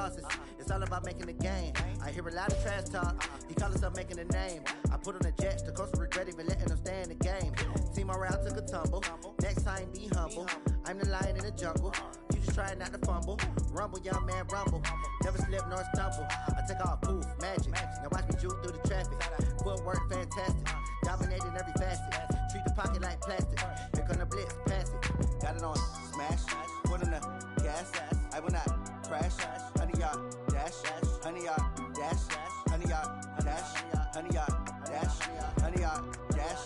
losses. It's all about making the game. I hear a lot of trash talk. He call himself making a name. I put on the Jets, the coach will regret even letting them stay in the game. Team morale took a tumble. Next time, be humble. I'm the lion in the jungle. You just try not to fumble. Rumble, young man, rumble. Never slip nor stumble. I take off, poof, magic. Now watch me juke through the traffic. Footwork, fantastic. Dominating every facet. Treat the pocket like plastic. Here come the blitz, pass it. Got it on smash. Put in the gas. I will not crash. 100 yard dash. 100 yard dash. 100 yard dash. 100 yard dash. 100 yard dash.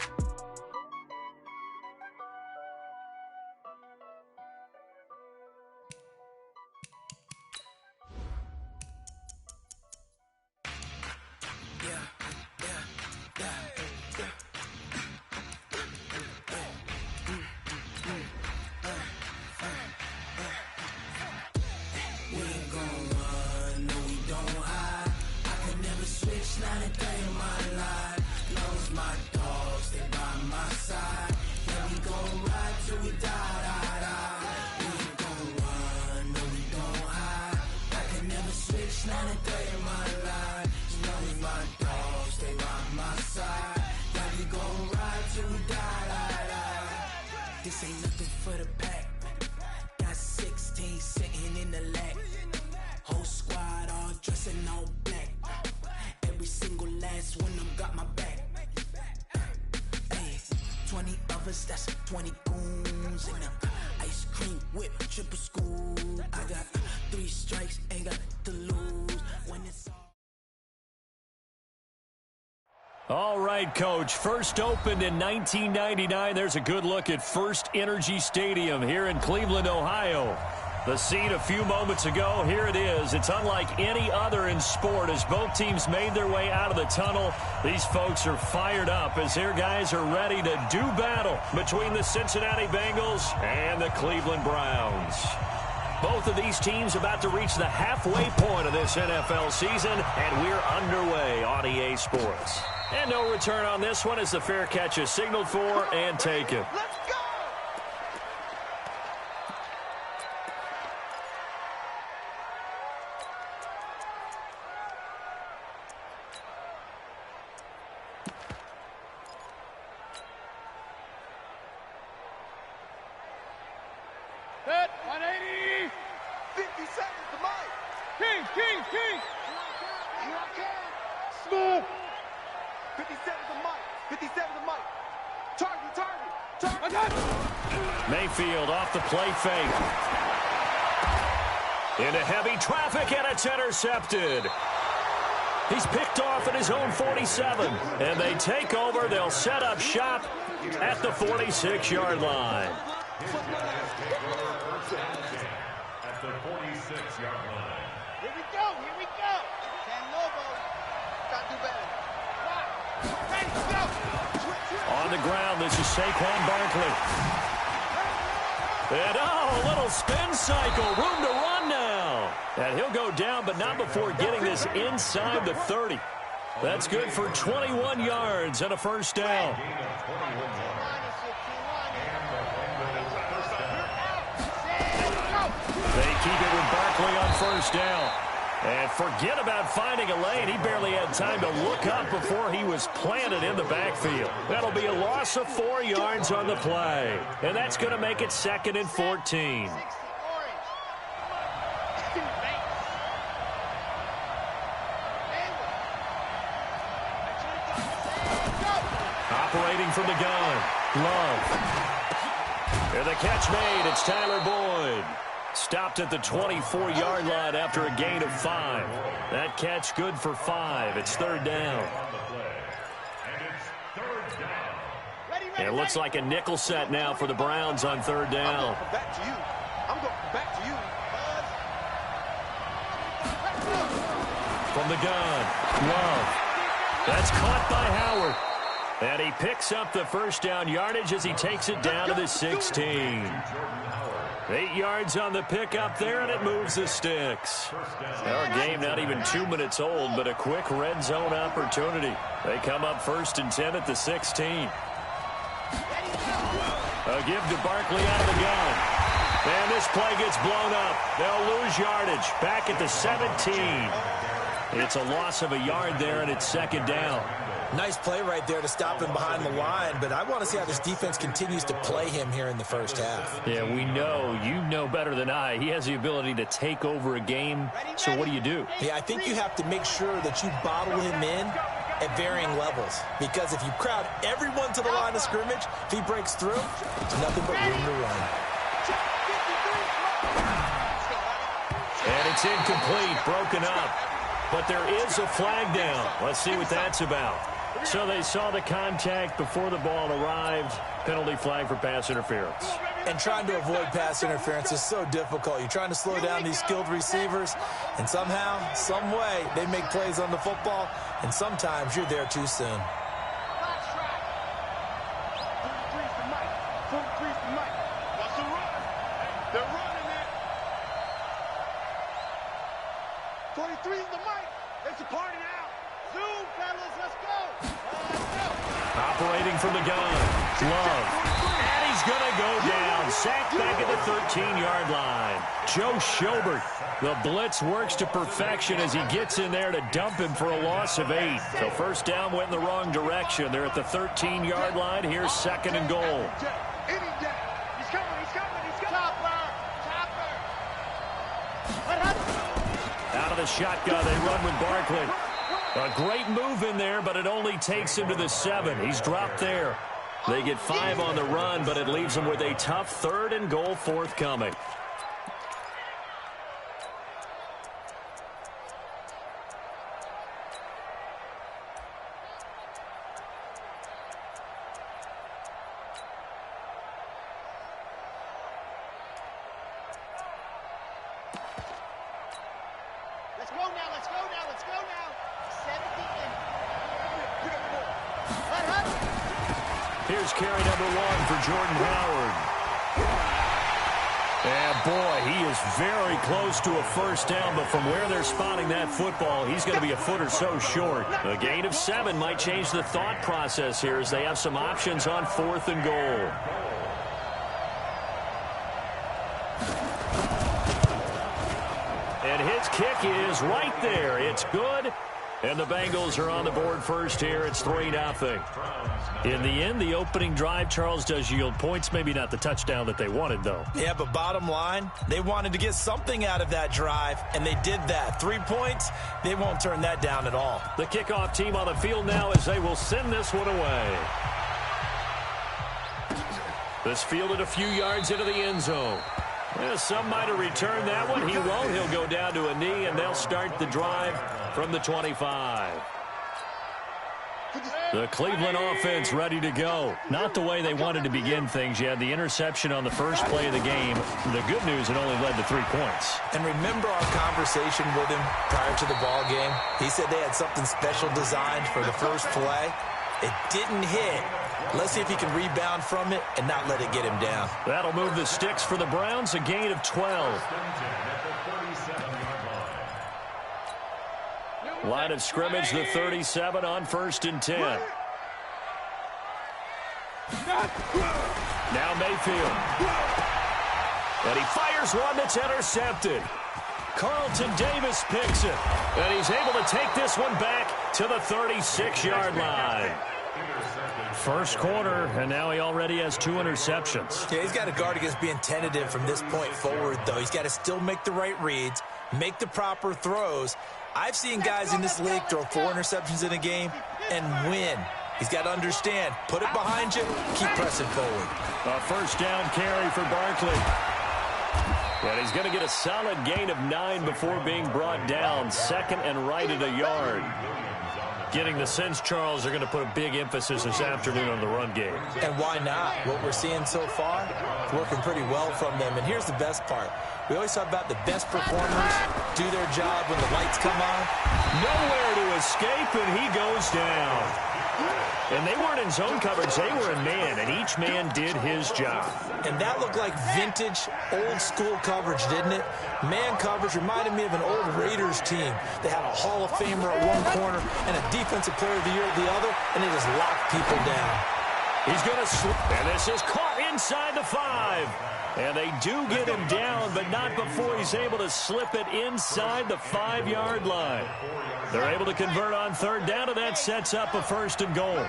This ain't nothing for the pack. Got 16 sitting in the lap. Whole squad all dressing all black. Every single last one of them got my back. Hey, 20 of us, that's 20 goons in them. Ice cream whip, triple scoop. I got 3 strikes, ain't got to lose. When it's all right, Coach. First opened in 1999. There's a good look at First Energy Stadium here in Cleveland, Ohio. The scene a few moments ago, here it is. It's unlike any other in sport as both teams made their way out of the tunnel. These folks are fired up as their guys are ready to do battle between the Cincinnati Bengals and the Cleveland Browns. Both of these teams about to reach the halfway point of this NFL season, and we're underway on EA Sports. And no return on this one as the fair catch is signaled for and taken. Let's go! Set, 180! 50 seconds to Mike! King! Here I come! Smooth! 57 to Mike. 57 to Mike. Target. Mayfield off the play fake. Into heavy traffic, and it's intercepted. He's picked off at his own 47. And they take over. They'll set up shop at the 46-yard line. At the 46-yard line. Here we go. Canovo. Got to do better. On the ground, this is Saquon Barkley. And a little spin cycle, room to run now. And he'll go down, but not before getting this inside the 30. That's good for 21 yards and a first down. They keep it with Barkley on first down. And forget about finding a lane. He barely had time to look up before he was planted in the backfield. That'll be a loss of 4 yards on the play. And that's going to make it 2nd and 14. Operating from the gun, Love. And the catch made. It's Tyler Boyd. Stopped at the 24-yard line after a gain of 5. That catch good for 5. It's 3rd down. It looks like a nickel set now for the Browns on 3rd down. I'm going back to you. From the gun, Love. That's caught by Howard. And he picks up the first down yardage as he takes it down to the 16. 8 yards on the pickup there, and it moves the sticks. Our game not even 2 minutes old, but a quick red zone opportunity. They come up 1st and 10 at the 16. A give to Barkley out of the gun. And this play gets blown up. They'll lose yardage. Back at the 17. It's a loss of a yard there, and it's second down. Nice play right there to stop him behind the line, but I want to see how this defense continues to play him here in the first half. Yeah, we know. You know better than I. He has the ability to take over a game, so what do you do? Yeah, I think you have to make sure that you bottle him in at varying levels, because if you crowd everyone to the line of scrimmage, if he breaks through, there's nothing but room to run. And it's incomplete, broken up. But there is a flag down. Let's see what that's about. So they saw the contact before the ball arrived. Penalty flag for pass interference. And trying to avoid pass interference is so difficult. You're trying to slow down these skilled receivers, and somehow, some way, they make plays on the football, and sometimes you're there too soon. Operating from the gun, Love. And he's going to go down. Sacked back at the 13-yard line. Joe Schobert. The blitz works to perfection as he gets in there to dump him for a loss of 8. So first down went in the wrong direction. They're at the 13-yard line. Here's second and goal. Out of the shotgun, they run with Barkley. A great move in there, but it only takes him to the 7. He's dropped there. They get 5 on the run, but it leaves them with a tough third and goal forthcoming. Here's carry number 1 for Jordan Howard. And boy, he is very close to a first down, but from where they're spotting that football, he's going to be a foot or so short. A gain of 7 might change the thought process here as they have some options on 4th and goal. And his kick is right there. It's good. And the Bengals are on the board first here. It's 3-0. In the end, the opening drive, Charles, does yield points. Maybe not the touchdown that they wanted, though. Yeah, but bottom line, they wanted to get something out of that drive, and they did that. 3 points, they won't turn that down at all. The kickoff team on the field now as they will send this one away. This fielded a few yards into the end zone. Yeah, some might have returned that one. He won't. He'll go down to a knee, and they'll start the drive from the 25. The Cleveland offense ready to go. Not the way they wanted to begin things. You had the interception on the first play of the game. The good news, it only led to 3 points. And remember our conversation with him prior to the ball game? He said they had something special designed for the first play. It didn't hit. Let's see if he can rebound from it and not let it get him down. That'll move the sticks for the Browns, a gain of 12. Line of scrimmage, the 37 on 1st and 10. Now Mayfield. And he fires one that's intercepted. Carlton Davis picks it. And he's able to take this one back to the 36-yard line. First quarter, and now he already has 2 interceptions. Yeah, he's got to guard against being tentative from this point forward, though. He's got to still make the right reads, make the proper throws. I've seen guys in this league throw 4 interceptions in a game and win. He's got to understand, put it behind you, keep pressing forward. A first down carry for Barkley. And he's going to get a solid gain of 9 before being brought down. Second and right at a yard. Getting the sense, Charles, they're going to put a big emphasis this afternoon on the run game. And why not? What we're seeing so far, working pretty well from them. And here's the best part. We always talk about the best performers do their job when the lights come on. Nowhere to escape, and he goes down. And they weren't in zone coverage. They were in man, and each man did his job. And that looked like vintage, old-school coverage, didn't it? Man coverage reminded me of an old Raiders team. They had a Hall of Famer at one corner and a Defensive Player of the Year at the other, and they just locked people down. He's going to slip, and this is caught inside the 5. And they do get him down, but not before he's able to slip it inside the 5-yard line. They're able to convert on third down, and that sets up a 1st and goal.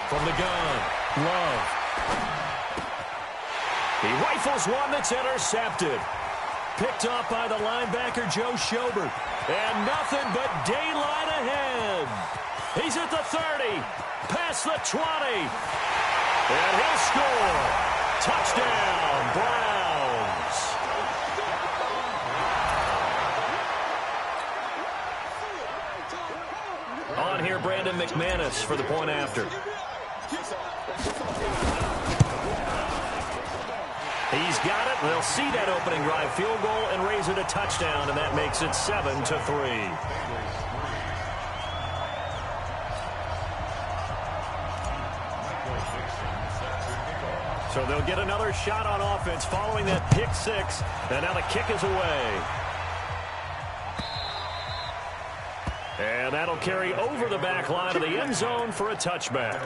From the gun, Love. He rifles one that's intercepted. Picked off by the linebacker, Joe Schobert. And nothing but daylight ahead. He's at the 30, past the 20. And he'll score. Touchdown, Browns. On here, Brandon McManus for the point after. He's got it. They'll see that opening drive field goal and raise it a touchdown, and that makes it 7-3. So they'll get another shot on offense following that pick 6, and now the kick is away. And that'll carry over the back line of the end zone for a touchback.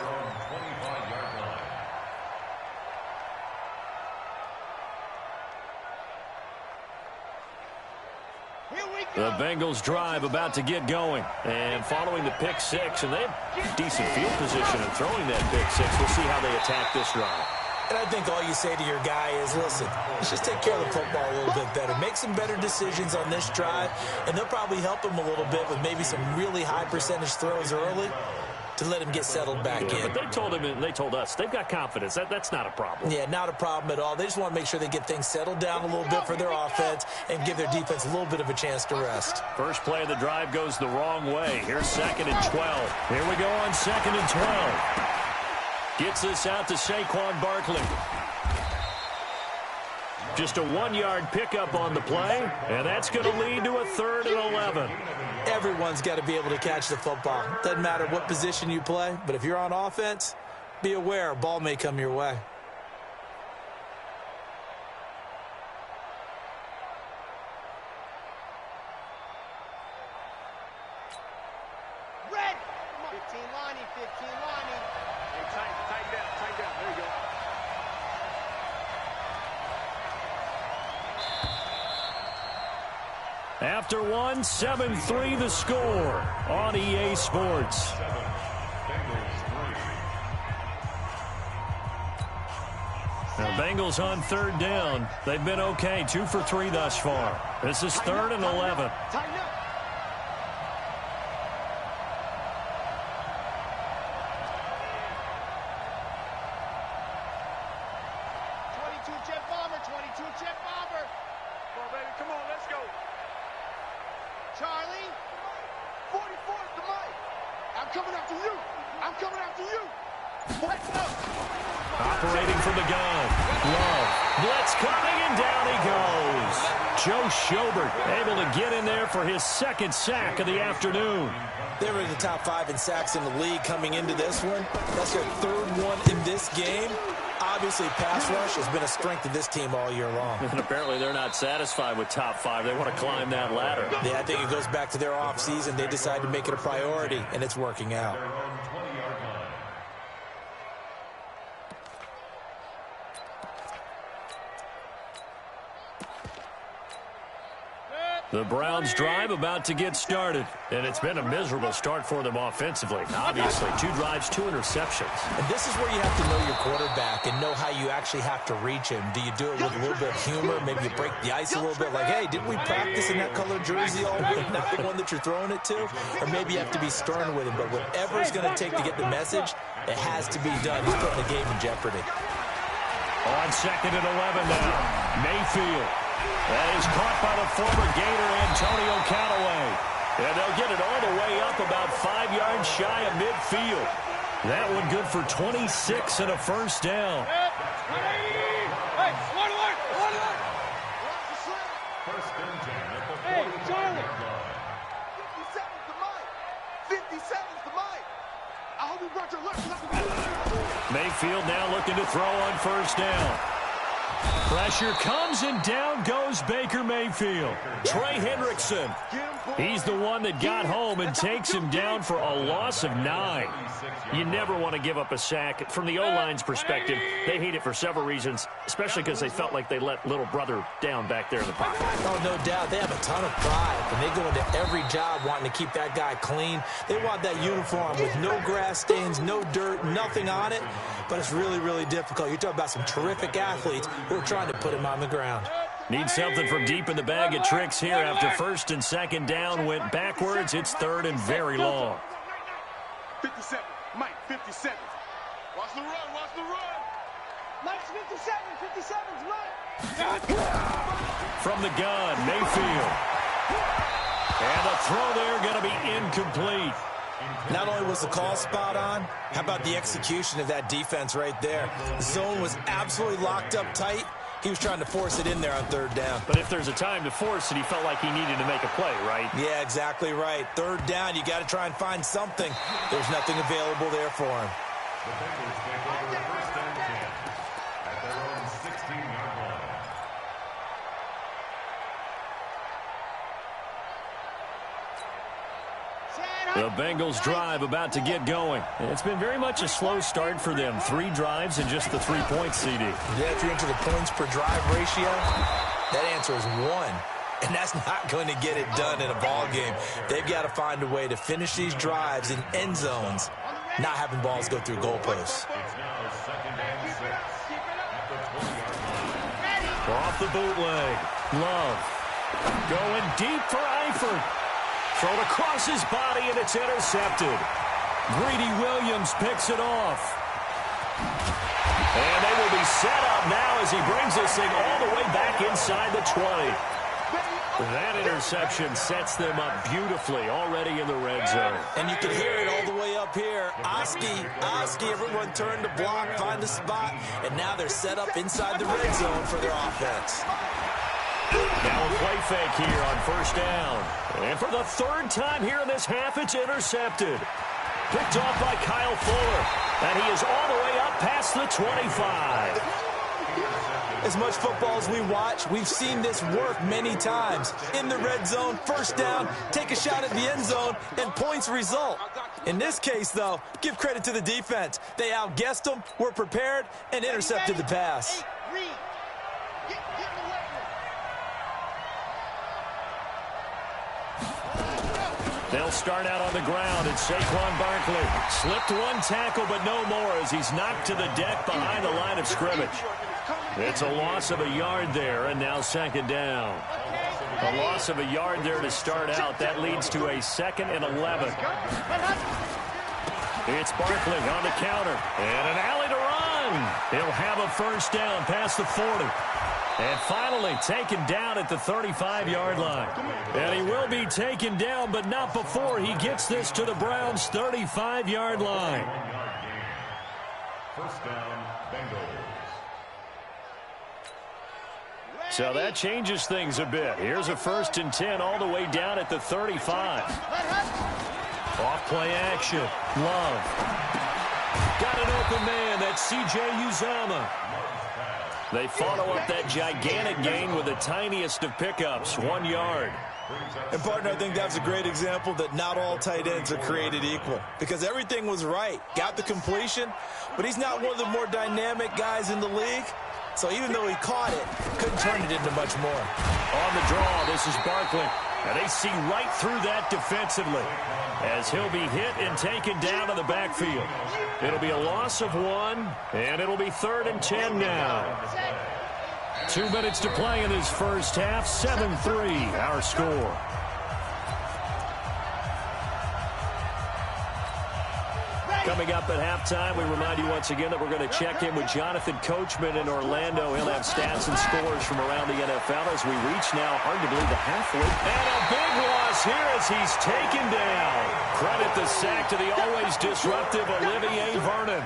The Bengals drive about to get going. And following the pick 6, and they have decent field position in throwing that pick 6. We'll see how they attack this drive. And I think all you say to your guy is, listen, let's just take care of the football a little bit better. Make some better decisions on this drive, and they'll probably help him a little bit with maybe some really high percentage throws early to let him get settled back in. But they told him, and they told us, they've got confidence. That's not a problem. Yeah, not a problem at all. They just want to make sure they get things settled down a little bit for their offense and give their defense a little bit of a chance to rest. First play of the drive goes the wrong way. Here's 2nd and 12. Here we go on 2nd and 12. Gets this out to Saquon Barkley. Just a 1-yard pickup on the play, and that's going to lead to a 3rd and 11. Everyone's got to be able to catch the football. Doesn't matter what position you play, but if you're on offense, be aware a ball may come your way. Red! 15 lining, 15 lining. Hey, tighten down, tighten down. There you go. After 7-3 the score on EA Sports. The Bengals on 3rd down. They've been okay, 2 for 3 thus far. This is 3rd and 11. Tighten up. Jet bomber, 22 jet bomber. Come on, baby, come on, let's go. Charlie, 44 is the mic. I'm coming after you. I'm coming after you. Let's go. Operating from the gun. Love. Blitz coming, and down he goes. Joe Schobert able to get in there for his 2nd sack of the afternoon. They were in the top 5 in sacks in the league coming into this one. That's their 3rd one in this game. Obviously, pass rush has been a strength of this team all year long. And apparently they're not satisfied with top 5. They want to climb that ladder. Yeah, I think it goes back to their offseason. They decided to make it a priority, and it's working out. The Browns drive about to get started, and it's been a miserable start for them offensively. Obviously, 2 drives, 2 interceptions. And this is where you have to know your quarterback and know how you actually have to reach him. Do you do it with a little bit of humor? Maybe you break the ice a little bit like, hey, didn't we practice in that color jersey all week, not the one that you're throwing it to? Or maybe you have to be stern with him. But whatever it's going to take to get the message, it has to be done. He's putting the game in jeopardy. On 2nd and 11 now, Mayfield. That is caught by the former Gator Antonio Callaway. And they'll get it all the way up about 5 yards shy of midfield. That one good for 26 and a 1st down. Hey, one alert! Hey, Charlie! 57's the mic. 57's the mic. I hope you brought your left. Mayfield now looking to throw on 1st down. Pressure comes, and down goes Baker Mayfield. Trey Hendrickson, he's the one that got home and takes him down for a loss of 9. You never want to give up a sack. From the O-line's perspective, they hate it for several reasons, especially because they felt like they let little brother down back there in the pocket. Oh, no doubt. They have a ton of pride, and they go into every job wanting to keep that guy clean. They want that uniform with no grass stains, no dirt, nothing on it, but it's really, really difficult. You're talking about some terrific athletes who are trying to put him on the ground. Need something from deep in the bag of tricks here after first and second down went backwards. It's third and very long. 57, Mike, 57. Watch the run, watch the run. Mike's 57, 57's Mike. From the gun, Mayfield. And the throw there going to be incomplete. Not only was the call spot on, how about the execution of that defense right there? The zone was absolutely locked up tight. He was trying to force it in there on third down. But if there's a time to force it, he felt like he needed to make a play, right? Yeah, exactly right. Third down, you got to try and find something. There's nothing available there for him. The Bengals take over first and 10 at their own 16-yard line. The Bengals drive about to get going. It's been very much a slow start for them. 3 drives and just the 3-point CD. Yeah, if you're into the points per drive ratio, that answer is 1. And that's not going to get it done in a ball game. They've got to find a way to finish these drives in end zones, not having balls go through goalposts. It's now second and 6 at the 20-yard line. Off the bootleg. Love. Going deep for Eifert. Thrown across his body, and it's intercepted. Greedy Williams picks it off. And they will be set up now as he brings this thing all the way back inside the 20. That interception sets them up beautifully already in the red zone. And you can hear it all the way up here. Oski, everyone turned to block, find a spot, and now they're set up inside the red zone for their offense. Now a play fake here on first down. And for the third time here in this half, it's intercepted. Picked off by Kyle Fuller. And he is all the way up past the 25. As much football as we watch, we've seen this work many times. In the red zone, first down, take a shot at the end zone, and points result. In this case, though, give credit to the defense. They outguessed them, were prepared, and intercepted the pass. They'll start out on the ground, and Saquon Barkley slipped one tackle, but no more as he's knocked to the deck behind the line of scrimmage. It's a loss of a yard there, and now second down. A loss of a yard there to start out. That leads to a 2nd and 11. It's Barkley on the counter, and an alley to run. He'll have a first down past the 40. And finally taken down at the 35-yard line. And he will be taken down, but not before he gets this to the Browns' 35-yard line. First down, Bengals. So that changes things a bit. Here's a 1st and 10 all the way down at the 35. Off play action. Love. Got an open man. That's C.J. Uzomah. They follow up that gigantic gain with the tiniest of pickups, 1 yard. And, partner, I think that's a great example that not all tight ends are created equal because everything was right. Got the completion, but he's not one of the more dynamic guys in the league. So even though he caught it, couldn't turn it into much more. On the draw, this is Barkley. And they see right through that defensively as he'll be hit and taken down to the backfield. It'll be a loss of 1, and it'll be 3rd and 10 now. 2 minutes to play in this first half. 7-3, our score. Coming up at halftime, we remind you once again that we're going to check in with Jonathan Coachman in Orlando. He'll have stats and scores from around the NFL as we reach now, hard to believe, the halfway. And a big loss here as he's taken down. Credit the sack to the always disruptive Olivier Vernon.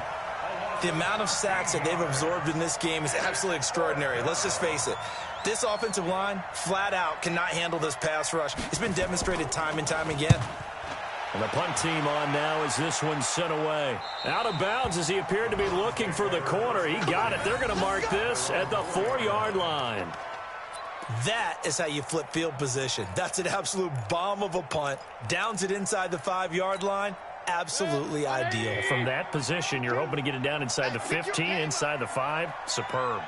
The amount of sacks that they've absorbed in this game is absolutely extraordinary. Let's just face it. This offensive line, flat out, cannot handle this pass rush. It's been demonstrated time and time again. And the punt team on now as this one's sent away. Out of bounds as he appeared to be looking for the corner. He got it. They're going to mark this at the 4-yard line. That is how you flip field position. That's an absolute bomb of a punt. Downs it inside the 5-yard line. Absolutely ideal. From that position, you're hoping to get it down inside the 15, inside the 5. Superb.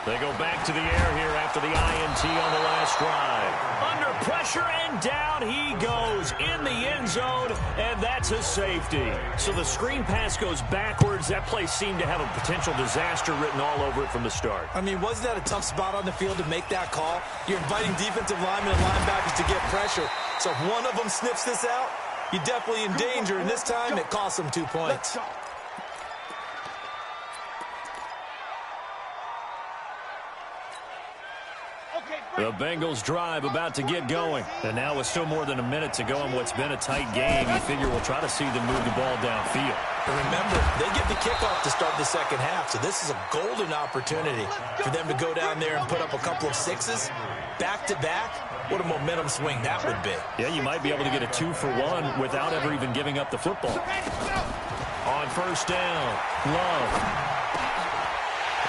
They go back to the air here after the INT on the last drive. Under pressure and down he goes in the end zone, and that's a safety. So the screen pass goes backwards. That play seemed to have a potential disaster written all over it from the start. I mean, wasn't that a tough spot on the field to make that call? You're inviting defensive linemen and linebackers to get pressure. So if one of them sniffs this out, you're definitely in danger, and this time it costs them 2 points. The Bengals drive about to get going. And now with still more than a minute to go in what's been a tight game, you figure we'll try to see them move the ball downfield. And remember, they get the kickoff to start the second half, so this is a golden opportunity for them to go down there and put up a couple of sixes back-to-back. What a momentum swing that would be. Yeah, you might be able to get a 2-for-1 without ever even giving up the football. On first down, Love.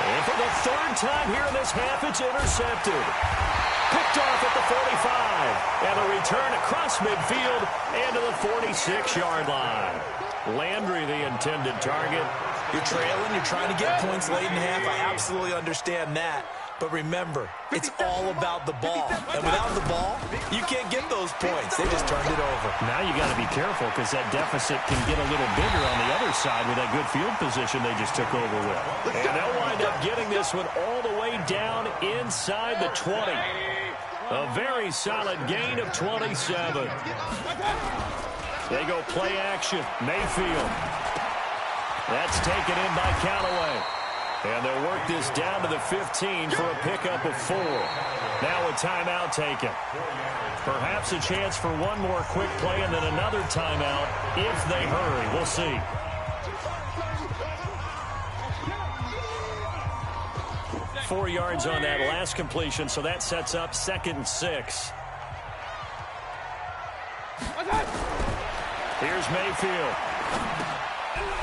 And for the third time here in this half, it's intercepted. Picked off at the 45. And a return across midfield and to the 46-yard line. Landry, the intended target. You're trailing. You're trying to get points late in half. I absolutely understand that. But remember, it's all about the ball. And without the ball, you can't get those points. They just turned it over. Now you got to be careful because that deficit can get a little bigger on the other side with that good field position they just took over with. And they'll wind up getting this one all the way down inside the 20. A very solid gain of 27. They go play action. Mayfield. That's taken in by Callaway. And they'll work this down to the 15 for a pickup of 4. Now a timeout taken. Perhaps a chance for one more quick play and then another timeout if they hurry. We'll see. Four yards on that last completion, so that sets up 2nd and 6. Here's Mayfield.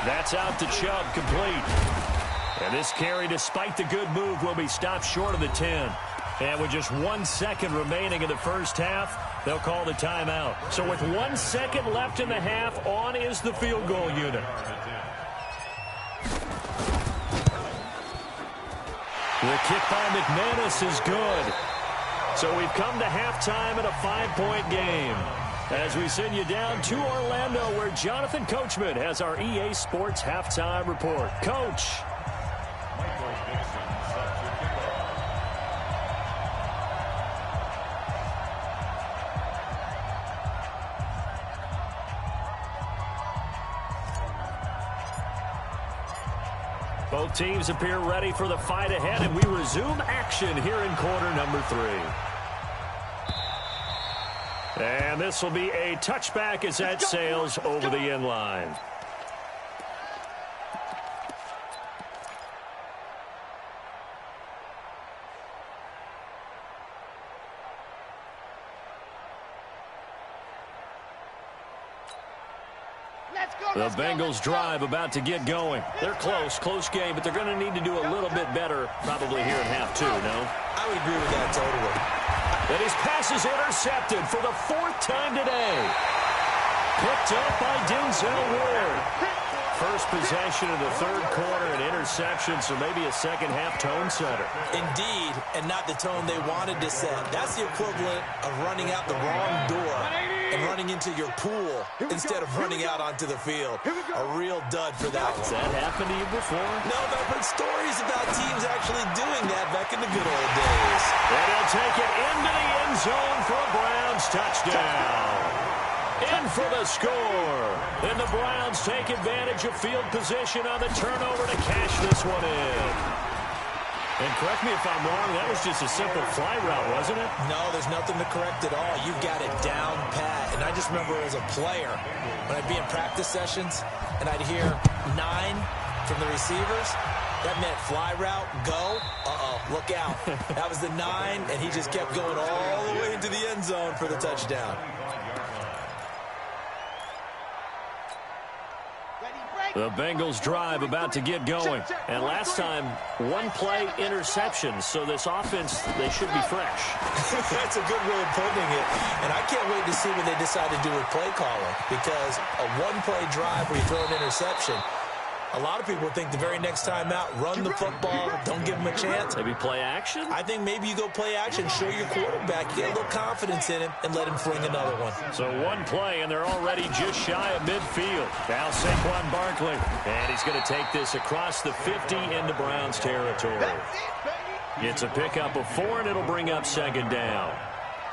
That's out to Chubb, complete. And this carry, despite the good move, will be stopped short of the 10. And with just 1 second remaining in the first half, they'll call the timeout. So with 1 second left in the half, on is the field goal unit. The kick by McManus is good. So we've come to halftime in a 5-point game. As we send you down to Orlando, where Jonathan Coachman has our EA Sports halftime report. Coach. Both teams appear ready for the fight ahead, and we resume action here in quarter number 3. And this will be a touchback as that sails over the end line. The Bengals drive about to get going. They're close game, but they're going to need to do a little bit better probably here in half 2, no? I would agree with that totally. And his pass is intercepted for the 4th time today. Picked up by Denzel Ward. First possession of the 3rd quarter, an interception, so maybe a second-half tone setter. Indeed, and not the tone they wanted to set. That's the equivalent of running out the wrong door and running into your pool instead of running out onto the field. A real dud for that one. Has that happened to you before? No, but I've heard stories about teams actually doing that back in the good old days. And he'll take it into the end zone for a Browns touchdown. In for the score. Then the Browns take advantage of field position on the turnover to cash this one in. And correct me if I'm wrong, that was just a simple fly route, wasn't it? No, there's nothing to correct at all. You've got it down pat. And I just remember as a player, when I'd be in practice sessions and I'd hear 9 from the receivers, that meant fly route, go. Look out. That was the 9, and he just kept going all the way into the end zone for the touchdown. The Bengals drive about to get going. And last time, one-play interception. So this offense, they should be fresh. That's a good way of putting it. And I can't wait to see what they decide to do with play calling. Because a one-play drive where you throw an interception, a lot of people think the very next time out, run the football, don't give them a chance. Maybe play action? I think maybe you go play action, show your quarterback, get a little confidence in him, and let him fling another one. So one play, and they're already just shy of midfield. Now Saquon Barkley, and he's going to take this across the 50 into Browns territory. Gets a pickup of 4, and it'll bring up second down.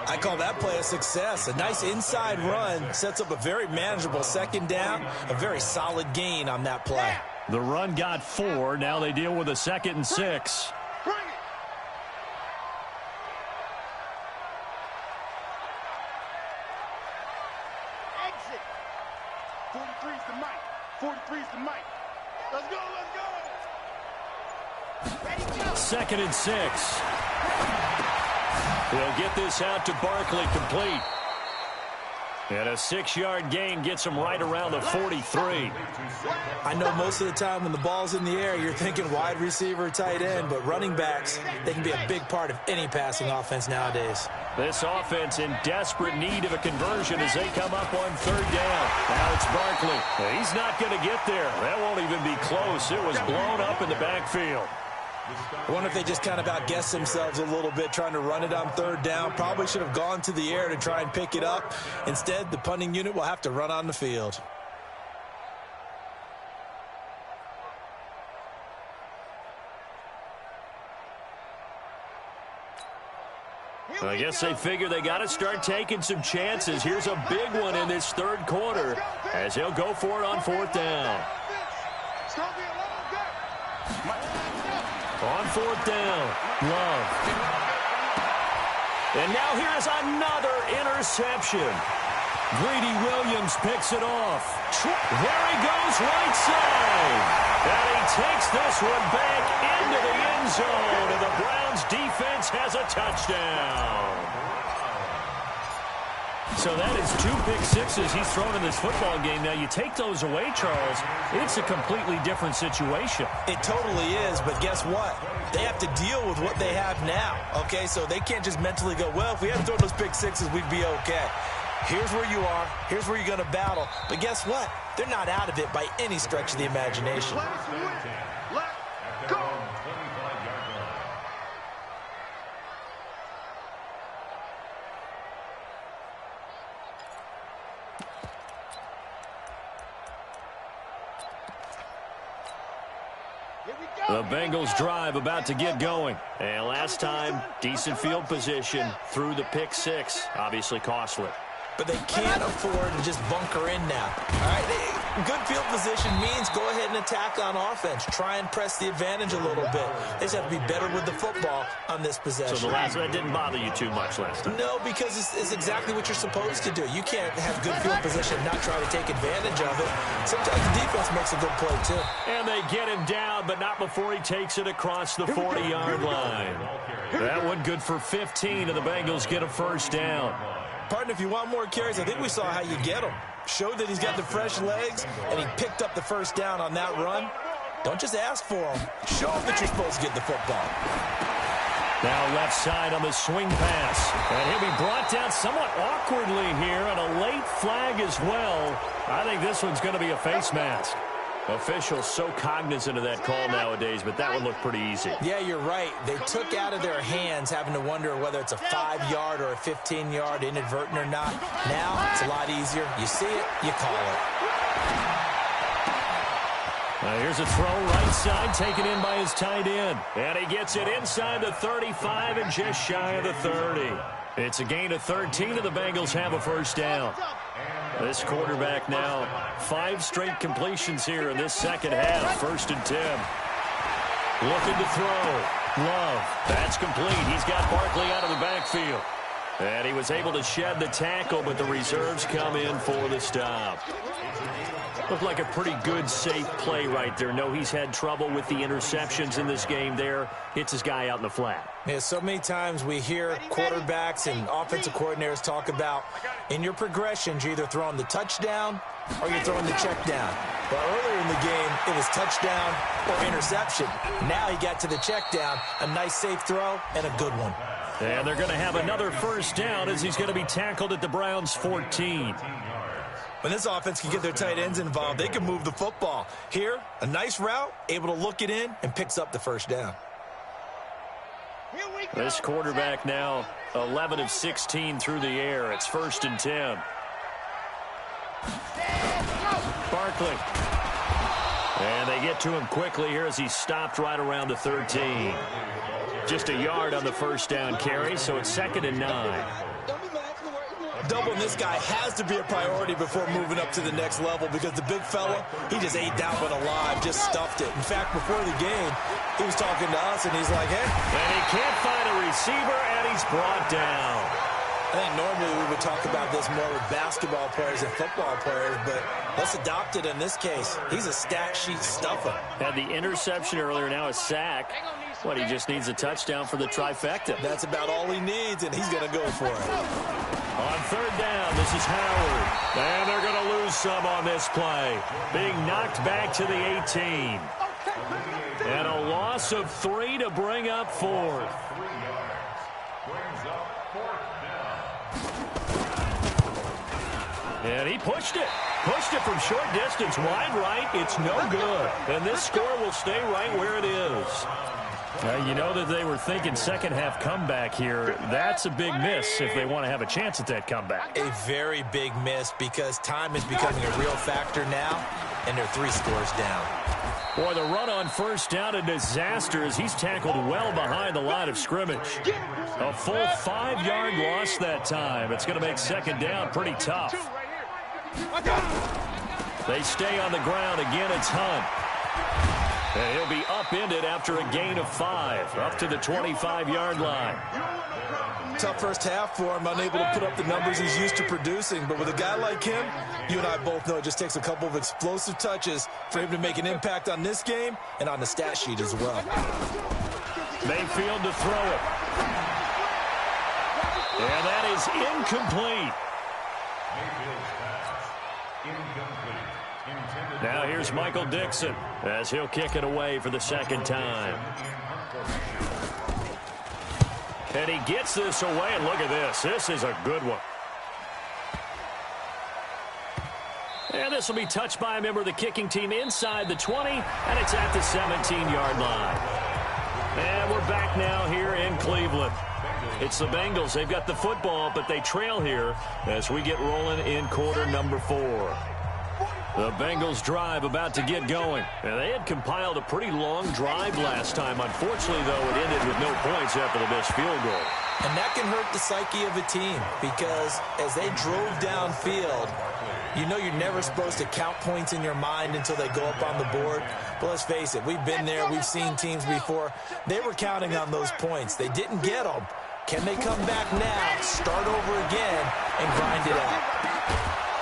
I call that play a success. A nice inside run sets up a very manageable second down, a very solid gain on that play. The run got 4. Now they deal with a 2nd and 6. Bring it. Exit. 43's the mic. 43's the mic. Let's go, let's go. Ready, go. 2nd and 6. He'll get this out to Barkley, complete. And a 6-yard gain gets him right around the 43. I know most of the time when the ball's in the air, you're thinking wide receiver, tight end, but running backs, they can be a big part of any passing offense nowadays. This offense in desperate need of a conversion as they come up on 3rd down. Now it's Barkley. He's not going to get there. That won't even be close. It was blown up in the backfield. I wonder if they just kind of outguessed themselves a little bit trying to run it on 3rd down. Probably should have gone to the air to try and pick it up. Instead, the punting unit will have to run on the field. I guess they figure they got to start taking some chances. Here's a big one in this 3rd quarter as he'll go for it on 4th down. On 4th down, Love. And now here's another interception. Greedy Williams picks it off. There he goes right side. And he takes this one back into the end zone. And the Browns defense has a touchdown. So that is 2 pick sixes he's thrown in this football game. Now, you take those away, Charles, it's a completely different situation. It totally is, but guess what? They have to deal with what they have now, okay? So they can't just mentally go, well, if we hadn't thrown those pick sixes, we'd be okay. Here's where you are. Here's where you're going to battle. But guess what? They're not out of it by any stretch of the imagination. Let's go. The Bengals drive about to get going. And last time, decent field position through the pick 6. Obviously costly. But they can't afford to just bunker in now. All right, good field position means go ahead and attack on offense. Try and press the advantage a little bit. They just have to be better with the football on this possession. So the last one didn't bother you too much last time? No, because it's exactly what you're supposed to do. You can't have good field position and not try to take advantage of it. Sometimes the defense makes a good play, too. And they get him down, but not before he takes it across the 40-yard line. That one good for 15, and the Bengals get a 1st down. Partner, if you want more carries, I think we saw how you get him. Showed that he's got the fresh legs, and he picked up the 1st down on that run. Don't just ask for him. Show him that you're supposed to get the football. Now left side on the swing pass. And he'll be brought down somewhat awkwardly here, and a late flag as well. I think this one's going to be a face mask. Officials so cognizant of that call nowadays, but that would look pretty easy. Yeah, you're right. They took out of their hands having to wonder whether it's a 5-yard or a 15-yard inadvertent or not. Now it's a lot easier. You see it, you call it. Now here's a throw right side taken in by his tight end. And he gets it inside the 35 and just shy of the 30. It's a gain of 13, and the Bengals have a 1st down. This quarterback now 5 straight completions here in this 2nd half. 1st and 10. Looking to throw. Love. That's complete. He's got Barkley out of the backfield. And he was able to shed the tackle, but the reserves come in for the stop. Looked like a pretty good, safe play right there. No, he's had trouble with the interceptions in this game there. Hits his guy out in the flat. Yeah, so many times we hear quarterbacks and offensive coordinators talk about in your progressions, you're either throwing the touchdown or you're throwing the check down. But earlier in the game, it was touchdown or interception. Now he got to the check down, a nice safe throw, and a good one. And they're going to have another first down as he's going to be tackled at the Browns' 14. When this offense can get their tight ends involved, they can move the football. Here, a nice route, able to look it in, and picks up the first down. This quarterback now 11 of 16 through the air. It's 1st and 10. Barkley. And they get to him quickly here as he's stopped right around the 13. Just a yard on the first down carry, so it's 2nd and 9. Doubling this guy has to be a priority before moving up to the next level because the big fella, he just ate that one alive, just stuffed it. In fact, before the game, he was talking to us, and he's like, hey. And he can't find a receiver, and he's brought down. I think normally we would talk about this more with basketball players and football players, but let's adopt it in this case. He's a stat sheet stuffer. Had the interception earlier, now a sack. What, he just needs a touchdown for the trifecta. That's about all he needs, and he's going to go for it. On 3rd down, this is Howard. And they're going to lose some on this play. Being knocked back to the 18. And a loss of 3 to bring up 4th. And he pushed it. Pushed it from short distance, wide right. It's no good. And this score will stay right where it is. You know that they were thinking second half comeback here. That's a big miss if they want to have a chance at that comeback. A very big miss because time is becoming a real factor now, and they're 3 scores down. Boy, the run on first down, a disaster as he's tackled well behind the line of scrimmage. A full 5-yard loss that time. It's going to make second down pretty tough. They stay on the ground. Again, it's Hunt. And he'll be upended after a gain of 5, up to the 25-yard line. Tough first half for him, unable to put up the numbers he's used to producing. But with a guy like him, you and I both know it just takes a couple of explosive touches for him to make an impact on this game and on the stat sheet as well. Mayfield to throw it. And that is incomplete. Now here's Michael Dixon as he'll kick it away for the 2nd time. And he gets this away, and look at this. This is a good one. And this will be touched by a member of the kicking team inside the 20, and it's at the 17-yard line. And we're back now here in Cleveland. It's the Bengals. They've got the football, but they trail here as we get rolling in quarter number 4. The Bengals drive about to get going. And they had compiled a pretty long drive last time. Unfortunately, though, it ended with no points after the missed field goal. And that can hurt the psyche of a team because as they drove downfield, you know you're never supposed to count points in your mind until they go up on the board. But let's face it, we've been there. We've seen teams before. They were counting on those points. They didn't get them. Can they come back now, start over again, and grind it out?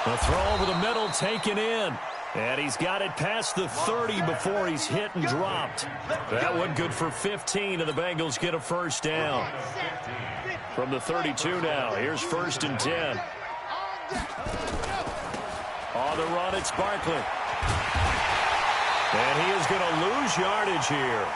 The throw over the middle taken in. And he's got it past the 30 before he's hit and dropped. That one good for 15, and the Bengals get a first down. From the 32 now, here's 1st and 10. On the run, it's Barkley. And he is going to lose yardage here.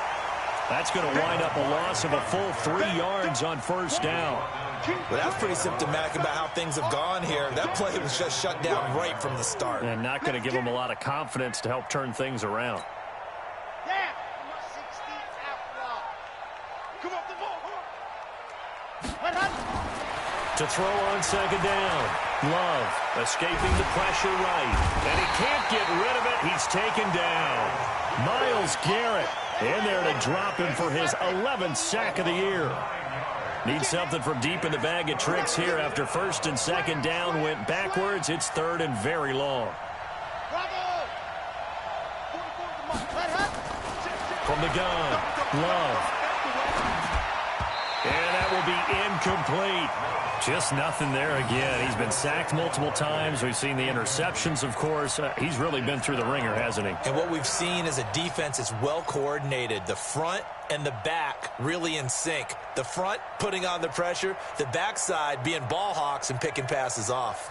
That's going to wind up a loss of a full 3 yards on first down. Well, that's pretty symptomatic about how things have gone here. That play was just shut down right from the start. And not going to give them a lot of confidence to help turn things around. To throw on second down. Love escaping the pressure right. And he can't get rid of it. He's taken down. Myles Garrett in there to drop him for his 11th sack of the year. Needs something from deep in the bag of tricks here after 1st and 2nd down went backwards. It's 3rd and very long. From the gun, Love. And that will be incomplete. Just nothing there again. He's been sacked multiple times. We've seen the interceptions, of course. He's really been through the ringer, hasn't he? And what we've seen is a defense that's well coordinated. The front and the back really in sync. The front putting on the pressure, the backside being ball hawks and picking passes off.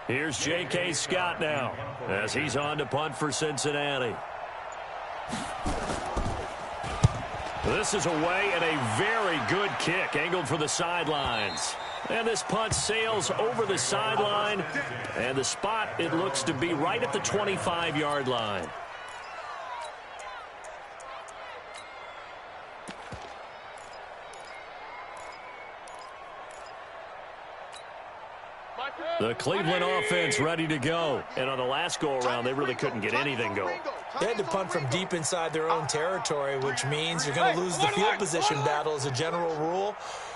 Here's J.K. Scott now as he's on to punt for Cincinnati. This is away and a very good kick angled for the sidelines. And this punt sails over the sideline. And the spot, it looks to be right at the 25-yard line. The Cleveland offense ready to go. And on the last go-around, they really couldn't get anything going. They had to punt from deep inside their own territory, which means you're going to lose the field position battle as a general rule.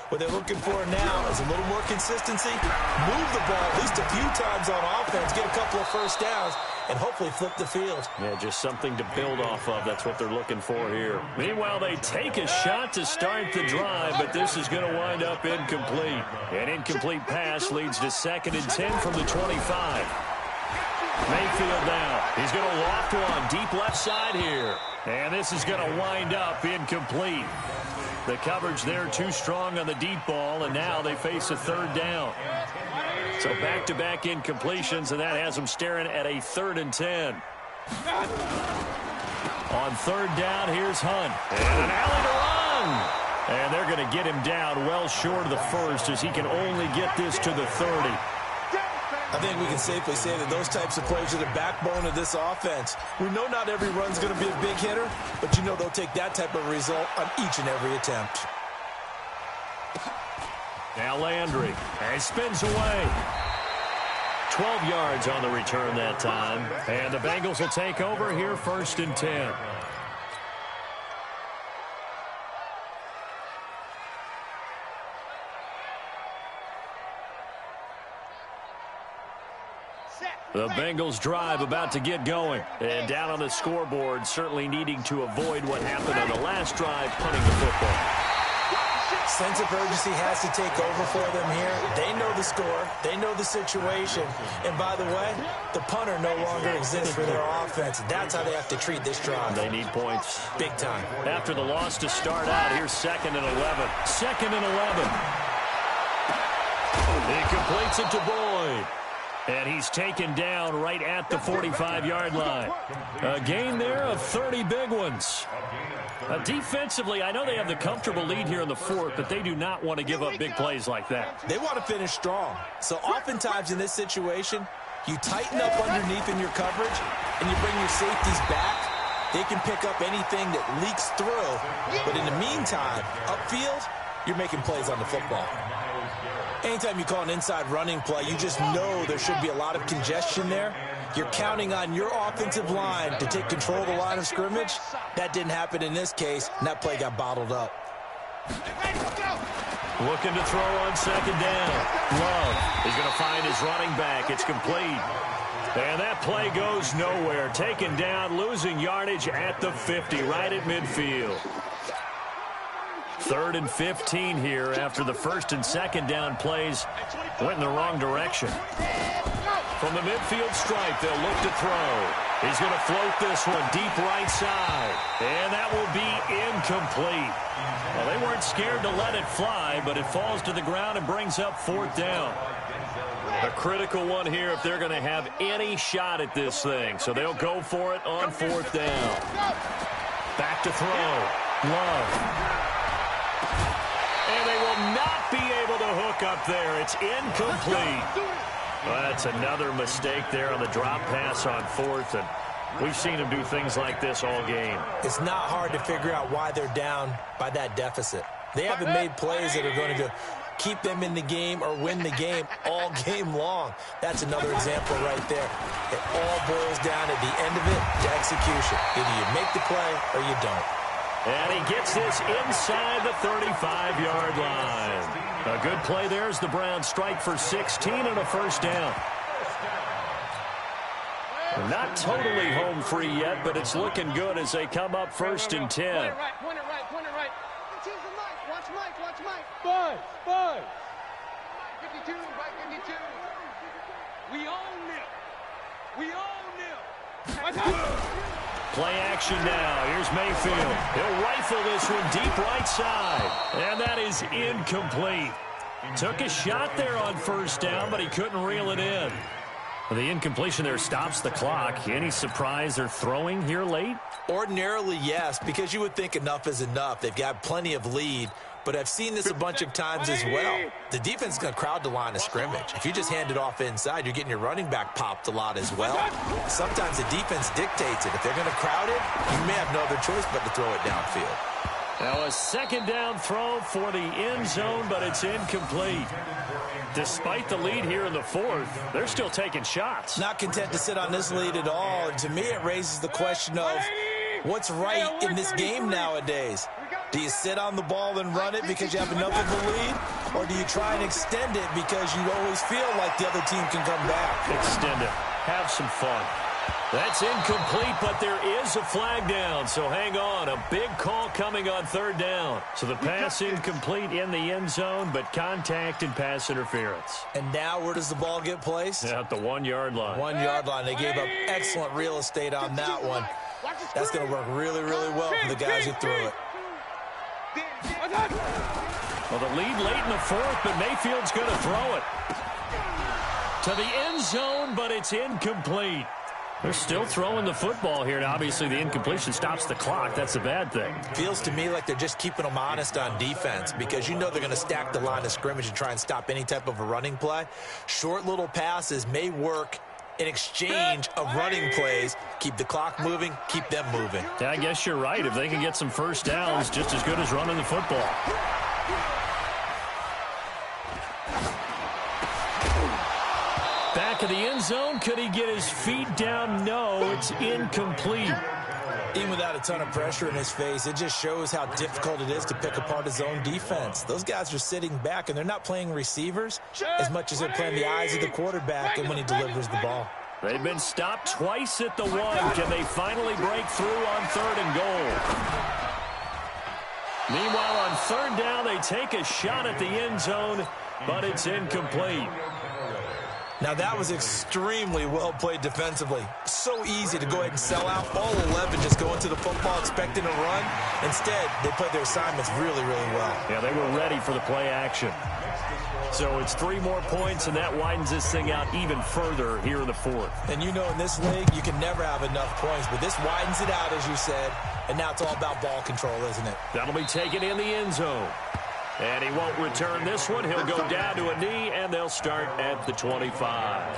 What they're looking for now is a little more consistency, move the ball at least a few times on offense, get a couple of first downs, and hopefully flip the field. Yeah, just something to build off of. That's what they're looking for here. Meanwhile, they take a shot to start the drive, but this is going to wind up incomplete. An incomplete pass leads to 2nd and 10 from the 25. Mayfield now. He's going to loft one deep left side here. And this is going to wind up incomplete. The coverage there too strong on the deep ball, and now they face a 3rd down. So back-to-back incompletions, and that has them staring at a 3rd and 10. On 3rd down, here's Hunt. And an alley to run. And they're going to get him down well short of the 1st as he can only get this to the 30. I think we can safely say that those types of plays are the backbone of this offense. We know not every run's going to be a big hitter, but you know they'll take that type of result on each and every attempt. Now Landry, and he spins away. 12 yards on the return that time. And the Bengals will take over here 1st and 10. The Bengals drive about to get going. And down on the scoreboard, certainly needing to avoid what happened on the last drive, punting the football. Sense of urgency has to take over for them here. They know the score. They know the situation. And by the way, the punter no longer exists for their offense. That's how they have to treat this drive. They need points. Big time. After the loss to start out, here's 2nd and 11. 2nd and 11. He completes it to Boyd. And he's taken down right at the 45-yard line. A gain there of 30 big ones. Defensively, I know they have the comfortable lead here in the 4th, but they do not want to give up big plays like that. They want to finish strong. So oftentimes in this situation, you tighten up underneath in your coverage, and you bring your safeties back. They can pick up anything that leaks through. But in the meantime, upfield, you're making plays on the football. Anytime you call an inside running play, you just know there should be a lot of congestion there. You're counting on your offensive line to take control of the line of scrimmage. That didn't happen in this case, and that play got bottled up. Looking to throw on 2nd down. Love. He's going to find his running back. It's complete. And that play goes nowhere. Taken down, losing yardage at the 50, right at midfield. 3rd and 15 here after the 1st and 2nd down plays went in the wrong direction. From the midfield stripe, they'll look to throw. He's going to float this one deep right side. And that will be incomplete. Well, they weren't scared to let it fly, but it falls to the ground and brings up 4th down. A critical one here if they're going to have any shot at this thing. So they'll go for it on 4th down. Back to throw. Love. And they will not be able to hook up there. It's incomplete. Well, that's another mistake there on the drop pass on 4th. And we've seen them do things like this all game. It's not hard to figure out why they're down by that deficit. They haven't made plays that are going to keep them in the game or win the game all game long. That's another example right there. It all boils down at the end of it to execution. Either you make the play or you don't. And he gets this inside the 35-yard line. A good play there as the Browns strike for 16 and a first down. Not totally home free yet, but it's looking good as they come up first and 10. Point it right. Watch Mike. Five. 52, right 52. We own them. Play action now. Here's Mayfield. He'll rifle this one deep right side. And that is incomplete. Took a shot there on first down, but he couldn't reel it in. The incompletion there stops the clock. Any surprise they're throwing here late? Ordinarily, yes, because you would think enough is enough. They've got plenty of lead, but I've seen this a bunch of times as well. The defense is going to crowd the line of scrimmage. If you just hand it off inside, you're getting your running back popped a lot as well. Sometimes the defense dictates it. If they're going to crowd it, you may have no other choice but to throw it downfield. Now a second down throw for the end zone, but it's incomplete. Despite the lead here in the fourth, they're still taking shots. Not content to sit on this lead at all. And to me, it raises the question of what's right in this game nowadays. Do you sit on the ball and run it because you have enough of a lead? Or do you try and extend it because you always feel like the other team can come back? Extend it. Have some fun. That's incomplete, but there is a flag down, so hang on. A big call coming on third down. So the pass incomplete in the end zone, but contact and pass interference. And now where does the ball get placed? At the 1-yard line. 1-yard line. They gave up excellent real estate on that one. That's going to work really, really well for the guys who threw it. Well, the lead late in the fourth, but Mayfield's going to throw it to the end zone, but it's incomplete. They're still throwing the football here, and obviously the incompletion stops the clock. That's a bad thing. Feels to me like they're just keeping them honest on defense because you know they're going to stack the line of scrimmage and try and stop any type of a running play. Short little passes may work in exchange of running plays. Keep the clock moving, keep them moving. Yeah, I guess you're right. If they can get some first downs, just as good as running the football. Back of the end zone. Could he get his feet down? No, it's incomplete. Even without a ton of pressure in his face, it just shows how difficult it is to pick apart his own defense. Those guys are sitting back, and they're not playing receivers as much as they're playing the eyes of the quarterback and when he delivers the ball. They've been stopped twice at the one. Can they finally break through on third and goal? Meanwhile, on third down, they take a shot at the end zone, but it's incomplete. Now, that was extremely well played defensively. So easy to go ahead and sell out. All 11 just go into the football expecting a run. Instead, they played their assignments really, really well. Yeah, they were ready for the play action. So it's 3 more points, and that widens this thing out even further here in the fourth. And you know in this league, you can never have enough points, but this widens it out, as you said, and now it's all about ball control, isn't it? That'll be taken in the end zone. And he won't return this one. He'll go down to a knee, and they'll start at the 25.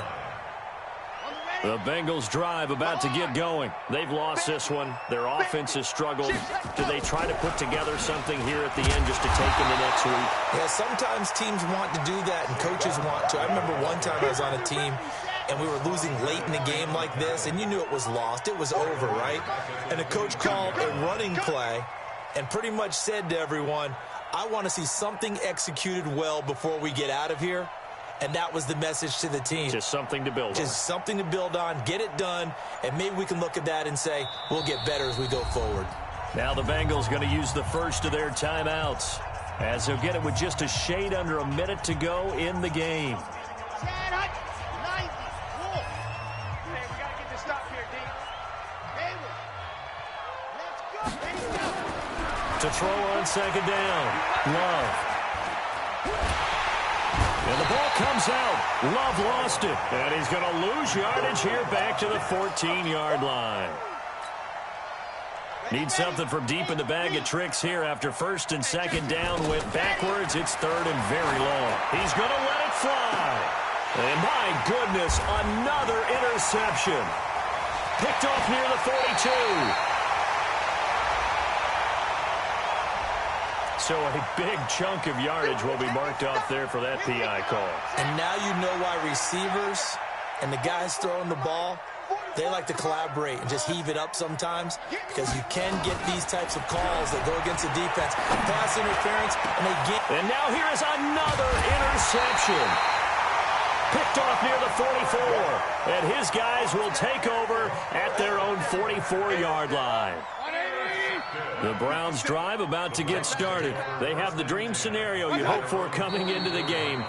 The Bengals drive about to get going. They've lost this one. Their offense has struggled. Do they try to put together something here at the end just to take into next week? Yeah, sometimes teams want to do that, and coaches want to. I remember one time I was on a team, and we were losing late in the game like this, and you knew it was lost. It was over, right? And the coach called a running play and pretty much said to everyone, I want to see something executed well before we get out of here. And that was the message to the team. Just something to build on. Just something to build on, get it done, and maybe we can look at that and say, we'll get better as we go forward. Now the Bengals going to use the first of their timeouts, as they'll get it with just a shade under a minute to go in the game. To throw on second down, Love. And the ball comes out. Love lost it. And he's going to lose yardage here back to the 14-yard line. Need something from deep in the bag of tricks here after first and second down went backwards. It's third and very long. He's going to let it fly. And my goodness, another interception. Picked off near the 42. So a big chunk of yardage will be marked off there for that PI call. And now you know why receivers and the guys throwing the ball they like to collaborate and just heave it up sometimes because you can get these types of calls that go against the defense. Pass interference, and they get... And now here is another interception. Picked off near the 44. And his guys will take over at their own 44-yard line. The Browns drive about to get started. They have the dream scenario you hope for coming into the game.